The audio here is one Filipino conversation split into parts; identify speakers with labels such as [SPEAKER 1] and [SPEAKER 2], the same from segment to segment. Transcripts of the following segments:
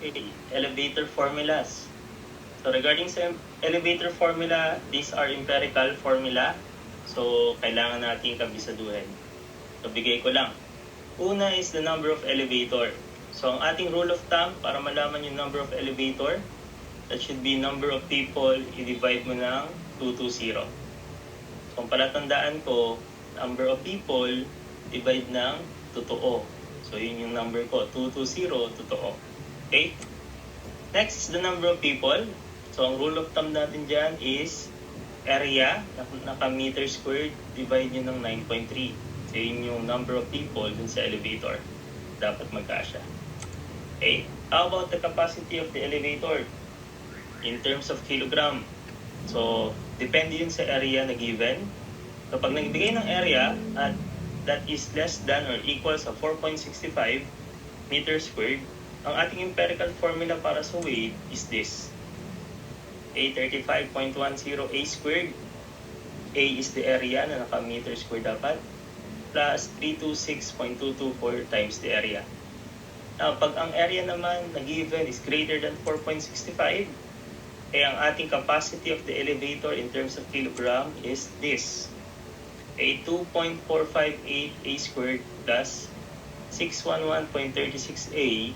[SPEAKER 1] Okay, elevator formulas. So regarding sa elevator formula, these are empirical formula. So kailangan natin kabisaduhin. So bigay ko lang. Una is the number of elevator. So ang ating rule of thumb para malaman yung number of elevator, that should be number of people, i-divide mo ng 220. So ang palatandaan ko, number of people, divide ng totoo. So yun yung number ko, 220, totoo. Okay? Next is the number of people. So ang rule of thumb natin dyan is area, naka-meter squared, divide nyo ng 9.3. So yun yung number of people dun sa elevator. Dapat magkasya. Okay? How about the capacity of the elevator? In terms of kilogram. So, depende yun sa area na given. Kapag nagbigay ng area at that is less than or equal sa 4.65 meters squared, ang ating empirical formula para sa weight is this. A 35.10 A squared. A is the area na naka-meter squared dapat, plus 326.224 times the area. Now, pag ang area naman na given is greater than 4.65, ang ating capacity of the elevator in terms of kilogram is this. A 2.458 A squared plus 611.36 A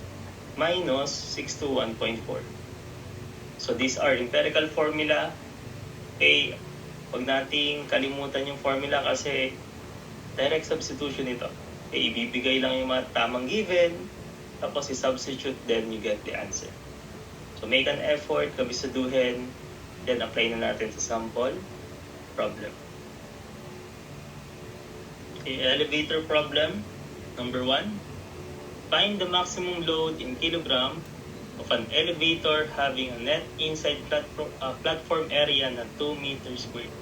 [SPEAKER 1] minus 621.4. So these are empirical formula. Okay, huwag nating kalimutan yung formula kasi direct substitution ito. Okay, ibibigay lang yung mga tamang given, tapos i-substitute, then you get the answer. So make an effort, kabisaduhin, then apply na natin sa sample problem. Okay, elevator problem, number 1. Find the maximum load in kilogram of an elevator having a net inside platform area na 2 meters squared.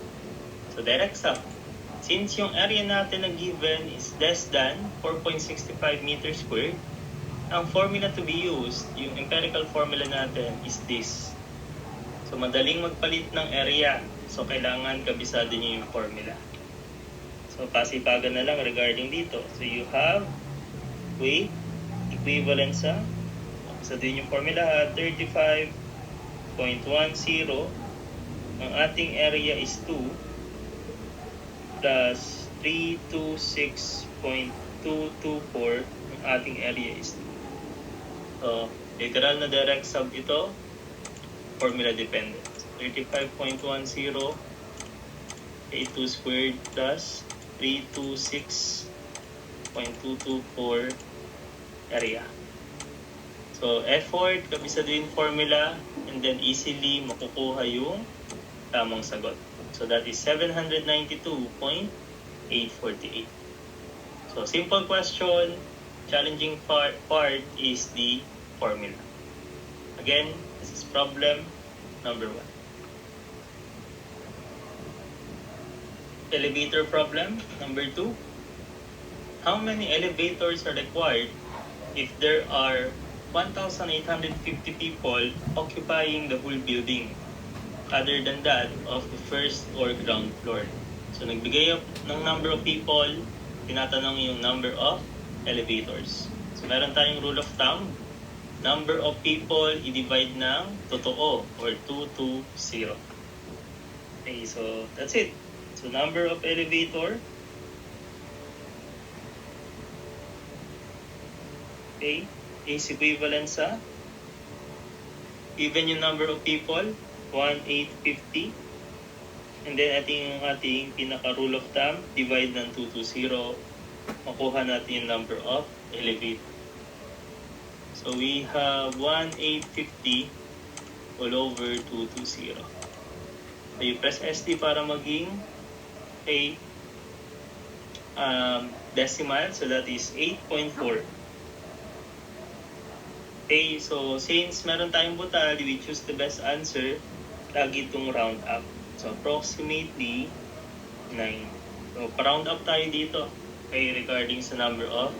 [SPEAKER 1] So direct sum. Since yung area natin na given is less than 4.65 meters squared, ang formula to be used, yung empirical formula natin is this. So madaling magpalit ng area. So kailangan kabisado niyo yung formula. So pasipagan na lang regarding dito. So you have weight equivalent sa, kabisado yung formula, 35.10. Ang ating area is 2 plus 326.224. Ang ating area is 2. So, literal na direct sub ito, formula dependent. 35.10 A2 squared plus 326.224 area. So, effort, kabisado yung formula, and then easily makukuha yung tamang sagot. So, that is 792.848. So, simple question. Challenging part is the formula. Again, this is problem number 1. Elevator problem number 2. How many elevators are required if there are 1,850 people occupying the whole building, other than that of the first or ground floor? So, nagbigay ng number of people, tinatanong yung number of elevators. So, meron tayong rule of thumb. Number of people, i-divide ng totoo or 220. Okay, so that's it. So, number of elevator. Okay, is equivalent sa even yung number of people, 1,850. And then, ating pinaka-rule of thumb, divide ng 220. Makuha natin yung number of elevator. So we have 1,850 all over 220. So you press ST para maging a decimal. So that is 8.4. Okay, so since meron tayong butal, we choose the best answer. Lagi itong round up. So approximately 9. So pa-round up tayo dito. Okay, regarding sa number of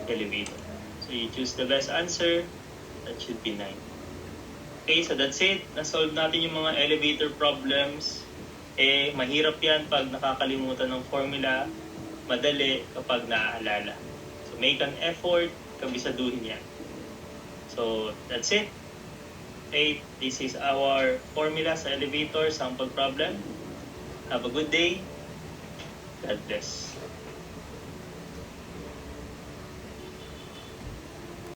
[SPEAKER 1] elevator. So you choose the best answer. That should be 9. Okay, so that's it. Na-solve natin yung mga elevator problems. Mahirap yan pag nakakalimutan ng formula. Madali kapag naaalala. So make an effort, kabisaduhin yan. So, that's it. Okay, this is our formula sa elevator sample problem. Have a good day. God bless.